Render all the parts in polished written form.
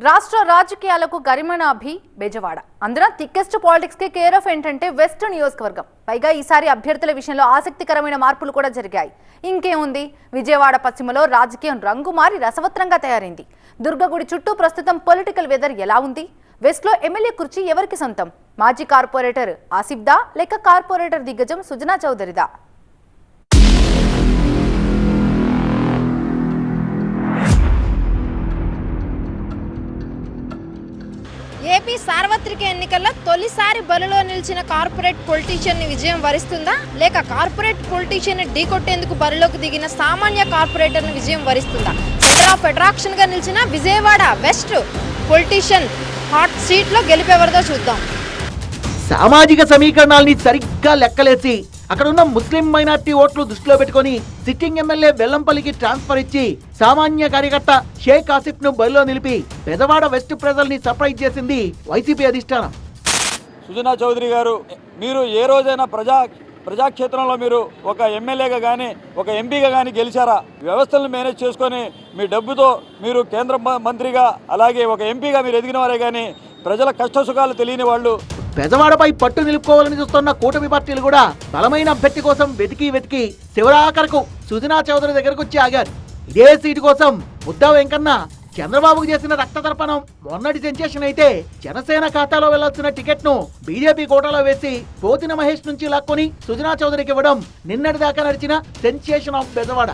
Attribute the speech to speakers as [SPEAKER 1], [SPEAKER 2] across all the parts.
[SPEAKER 1] రాష్ట్ర రాజకీయాలకు గరిమనాభి బెజవాడ. అందులో థిక్కెస్ట్ పాలిటిక్స్ కి కేర్ ఆఫ్ ఏంటంటే వెస్ట్ నియోజకవర్గం. పైగా ఈసారి అభ్యర్థుల విషయంలో ఆసక్తికరమైన మార్పులు కూడా జరిగాయి. ఇంకేముంది, విజయవాడ పశ్చిమలో రాజకీయం రంగు మారి రసవత్రంగా తయారైంది. దుర్గగుడి చుట్టూ ప్రస్తుతం పొలిటికల్ వెదర్ ఎలా ఉంది? వెస్ట్ లో ఎమ్మెల్యే కుర్చీ ఎవరికి సొంతం? మాజీ కార్పొరేటర్ ఆసిఫ్దా లేక కార్పొరేటర్ దిగ్గజం సుజనా చౌదరిదా?
[SPEAKER 2] ఏపీ సార్వత్రిక ఎన్నికల్లో తొలిసారి బరిలో నిలిచిన కార్పొరేట్ పొలిటీషియన్ ని విజయం వరిస్తుందా, లేక కార్పొరేట్ పొలిటీషియన్ ని ఢీకొట్టేందుకు బరిలోకి దిగిన సామాన్య కార్పొరేటర్ ని విజయం వరిస్తుందా? సెంటర్ ఆఫ్ అట్రాక్షన్ గా నిలిచిన Vijayawada west politician hot seat లో గెలిపేవరదో చూద్దాం.
[SPEAKER 3] సామాజిక సమీకరణాలని సరిగ్గా లెక్కలేసి అక్కడున్న ముస్లిం మైనార్టీ ఓట్లు దృష్టిలో పెట్టుకుని సిట్టింగ్ ఎమ్మెల్యే వెల్లంపల్లికి ట్రాన్స్ఫర్ ఇచ్చి సామాన్య కార్యకర్త షేక్ ఆసిఫ్ ను బరిలో నిలిపి బెజవాడ వెస్ట్ ప్రజల్ని సర్ప్రైజ్ చేసింది వైసీపీ అధిష్టానం.
[SPEAKER 4] సుజనా చౌదరి గారు, మీరు ఏ రోజైనా ప్రజాక్షేత్రంలో మీరు ఒక ఎమ్మెల్యేగా కానీ ఒక ఎంపీగా కానీ గెలిచారా? వ్యవస్థలను మేనేజ్ చేసుకొని మీ డబ్బుతో మీరు కేంద్ర మంత్రిగా అలాగే ఒక ఎంపీగా మీరు ఎదిగిన వారే కానీ ప్రజల కష్ట సుఖాలు తెలియని వాళ్ళు.
[SPEAKER 3] బెజవాడపై పట్టు నిలుపుకోవాలని చూస్తున్న కూటమి పార్టీలు కూడా బలమైన అభ్యర్థి కోసం వెతికి శివరాఖరకు సుజనా చౌదరి దగ్గరకు వచ్చి ఆగారు. ఇదే సీటు కోసం ఉద్ధవ్ వెంకన్న చంద్రబాబుకు చేసిన రక్త తర్పణం మొన్నటి సెన్సేషన్ అయితే, జనసేన ఖాతాలో వెళ్లాల్సిన టికెట్ ను బీజేపీ కోటాలో వేసి పోతిన మహేష్ నుంచి లాక్కొని సుజనా చౌదరికి ఇవ్వడం నిన్నటి దాకా నడిచిన సెన్సేషన్ ఆఫ్ బెజవాడ.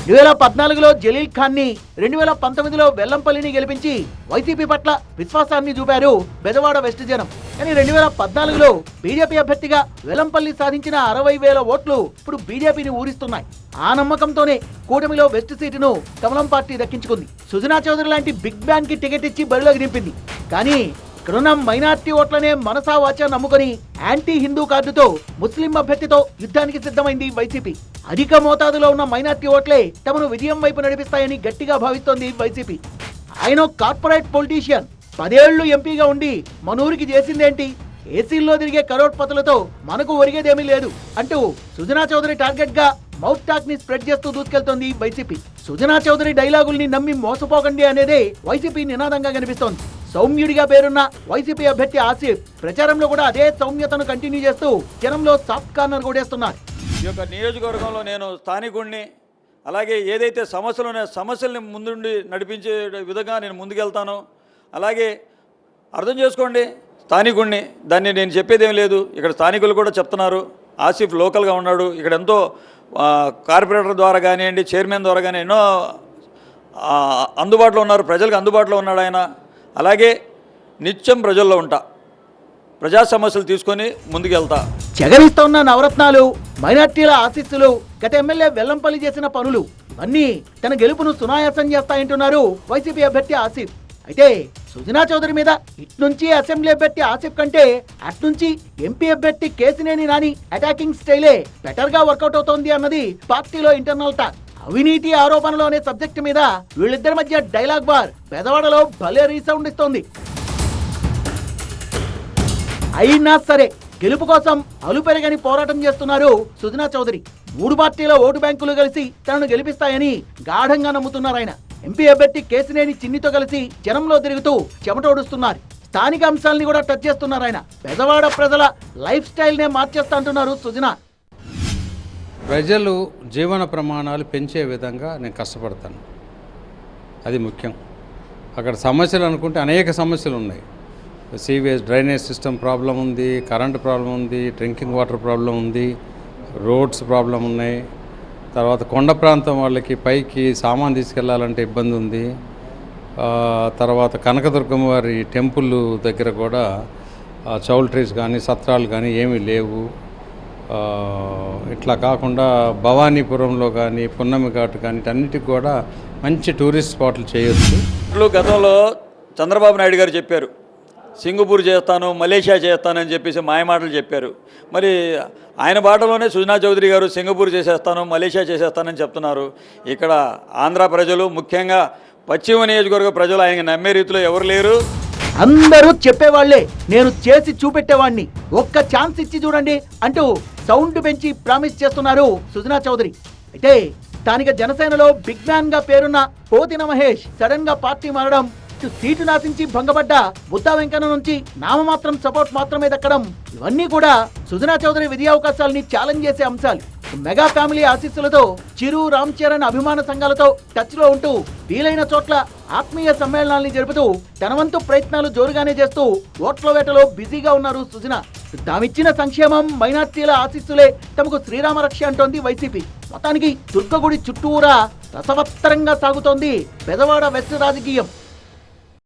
[SPEAKER 3] 2014లో జలీల్ ఖాన్ ని, 2019లో వెల్లంపల్లిని గెలిపించి వైసీపీ పట్ల విశ్వాసాన్ని చూపారు బెజవాడ వెస్ట్ జనం. కానీ 2014లో బీజేపీ అభ్యర్థిగా వెల్లంపల్లి సాధించిన 60,000 ఓట్లు ఇప్పుడు బీజేపీని ఊరిస్తున్నాయి. ఆ నమ్మకంతోనే కూటమిలో వెస్ట్ సీటును కమలం పార్టీ దక్కించుకుంది. సుజనా చౌదరి లాంటి బిగ్ బ్యాన్ కి టికెట్ ఇచ్చి బరిలోకి దింపింది. కానీ ఇక్కడున్న మైనార్టీ ఓట్లనే మనసా వాచా నమ్ముకొని యాంటీ హిందూ కార్డుతో ముస్లిం అభ్యర్థితో యుద్ధానికి సిద్ధమైంది వైసీపీ. అధిక మోతాదులో ఉన్న మైనార్టీ ఓట్లే తమను విజయం వైపు నడిపిస్తాయని గట్టిగా భావిస్తోంది వైసీపీ. ఆయన కార్పొరేట్ పొలిటీషియన్, 10 ఏళ్లు ఎంపీగా ఉండి మనూరికి చేసిందేంటి? ఏసీల్లో తిరిగే కరోడ్పతులతో మనకు ఒరిగేదేమీ లేదు అంటూ సుజనా చౌదరి టార్గెట్ గా మౌత్ టాక్ ని స్ప్రెడ్ చేస్తూ దూసుకెళ్తోంది వైసీపీ. సుజనా చౌదరి డైలాగుల్ని నమ్మి మోసపోకండి అనేదే వైసీపీ నినాదంగా కనిపిస్తోంది. సౌమ్యుడిగా పేరున్న వైసీపీ అభ్యర్థి ఆసిఫ్ ప్రచారంలో కూడా అదే సౌమ్యతను కంటిన్యూ చేస్తూ జనంలో సాఫ్ట్ కార్నర్ కొడేస్తున్నారు.
[SPEAKER 4] ఈ యొక్క నియోజకవర్గంలో నేను స్థానికుడిని, అలాగే ఏదైతే సమస్యలు ఉన్నాయో సమస్యల్ని ముందుండి నడిపించే విధంగా నేను ముందుకెళ్తాను. అలాగే అర్థం చేసుకోండి, స్థానికుడిని, దాన్ని నేను చెప్పేదేం లేదు. ఇక్కడ స్థానికులు కూడా చెప్తున్నారు, ఆసిఫ్ లోకల్గా ఉన్నాడు, ఇక్కడ ఎంతో కార్పొరేటర్ ద్వారా కానివ్వండి, చైర్మన్ ద్వారా కానీ ఎన్నో అందుబాటులో ఉన్నారు, ప్రజలకు అందుబాటులో ఉన్నాడు ఆయన. అలాగే నిత్యం ప్రజల్లో ఉంటా, ప్రజా సమస్యలు తీసుకొని ముందుకెళ్తా.
[SPEAKER 3] జగనిస్తున్న నవరత్నాలు, మైనార్టీల ఆశీస్సులు, గత ఎమ్మెల్యే వెల్లంపల్లి చేసిన పనులు ఇవన్నీ తన గెలుపును సునాయాసం చేస్తాయంటున్నారు వైసీపీ అభ్యర్థి ఆసిఫ్. అయితే సుజనా చౌదరి మీద ఇట్నుంచి అసెంబ్లీ అభ్యర్థి ఆసిఫ్ కంటే అట్నుంచి ఎంపీ అభ్యర్థి కేసినేని నాని అటాకింగ్ స్టైలే బెటర్ గా వర్కౌట్ అవుతోంది అన్నది పార్టీలో ఇంటర్నల్ టాక్. అవినీతి ఆరోపణలు అనే సబ్జెక్టు మీద వీళ్ళిద్దరి మధ్య డైలాగ్ బార్ బెజవాడలో భలే రీసౌండ్ ఇస్తోంది. అయినా సరే గెలుపు కోసం అలుపెరగని పోరాటం చేస్తున్నారు సుజనా చౌదరి. 3 పార్టీల ఓటు బ్యాంకులు కలిసి తనను గెలిపిస్తాయని గాఢంగా నమ్ముతున్నారు ఆయన. ఎంపీ అభ్యర్థి కేసినేని చిన్నితో కలిసి జనంలో తిరుగుతూ చెమటోడుస్తున్నారు. స్థానిక అంశాలని కూడా టచ్ చేస్తున్నారు ఆయన. బెజవాడ ప్రజల లైఫ్ స్టైల్ నే మార్చేస్తా అంటున్నారు సుజనా.
[SPEAKER 5] ప్రజలు జీవన ప్రమాణాలు పెంచే విధంగా నేను కష్టపడతాను, అది ముఖ్యం. అక్కడ సమస్యలు అనుకుంటే అనేక సమస్యలు ఉన్నాయి. సీవేజ్ డ్రైనేజ్ సిస్టమ్ ప్రాబ్లం ఉంది, కరెంట్ ప్రాబ్లం ఉంది, డ్రింకింగ్ వాటర్ ప్రాబ్లం ఉంది, రోడ్స్ ప్రాబ్లం ఉన్నాయి. తర్వాత కొండ ప్రాంతం వాళ్ళకి పైకి సామాన్ తీసుకెళ్లాలంటే ఇబ్బంది ఉంది. తర్వాత కనకదుర్గమ్మ వారి టెంపుల్ దగ్గర కూడా చౌల్ట్రీస్ కానీ సత్రాలు కానీ ఏమీ లేవు. ఇట్లా కాకుండా భవానీపురంలో కానీ పున్నమి ఘాట్ కానీ అన్నిటికి కూడా మంచి టూరిస్ట్ స్పాట్లు చేయొచ్చు.
[SPEAKER 4] గతంలో చంద్రబాబు నాయుడు గారు చెప్పారు, సింగపూర్ చేస్తాను, మలేషియా చేస్తానని చెప్పేసి మాయమాటలు చెప్పారు. మరి ఆయన బాటలోనే సుజనా చౌదరి గారు సింగపూర్ చేసేస్తాను, మలేషియా చేసేస్తానని చెప్తున్నారు. ఇక్కడ ఆంధ్ర ప్రజలు, ముఖ్యంగా పశ్చిమ నియోజకవర్గ ప్రజలు ఆయన నమ్మే రీతిలో ఎవరు లేరు.
[SPEAKER 3] అందరూ చెప్పేవాళ్లే, నేను చేసి చూపెట్టేవాడిని, ఒక్క ఛాన్స్ ఇచ్చి చూడండి అంటూ సౌండ్ పెంచి ప్రామిస్ చేస్తున్నారు సుజనా చౌదరి. అయితే స్థానిక జనసేనలో బిగ్ మ్యాన్ గా పేరున్న పోతిన మహేష్ సడన్ గా పార్టీ మారడం, సీటు నాశించి భంగపడ్డ బుద్ధా వెంకన్న నుంచి నామమాత్రం సపోర్ట్ మాత్రమే దక్కడం, ఇవన్నీ కూడా సుజనా చౌదరి విజయావకాశాలని ఛాలెంజ్ చేసే అంశాలు. మెగా ఫ్యామిలీ ఆశీస్సులతో చిరు, రామ్ చరణ్ అభిమాన సంఘాలతో టచ్ లో ఉంటూ వీలైన చోట్ల ఆత్మీయ సమ్మేళనాల్ని జరుపుతూ తన వంతు ప్రయత్నాలు జోరుగానే చేస్తూ ఓట్ల వేటలో బిజీగా ఉన్నారు సుజన. తామిచ్చిన సంక్షేమం, మైనార్టీల ఆశీస్సులే తమకు శ్రీరామ రక్ష అంటోంది వైసీపీ. మొత్తానికి దుర్గగుడి చుట్టూరా రసవత్తరంగా సాగుతోంది బెజవాడ వెస్ట్ రాజకీయం.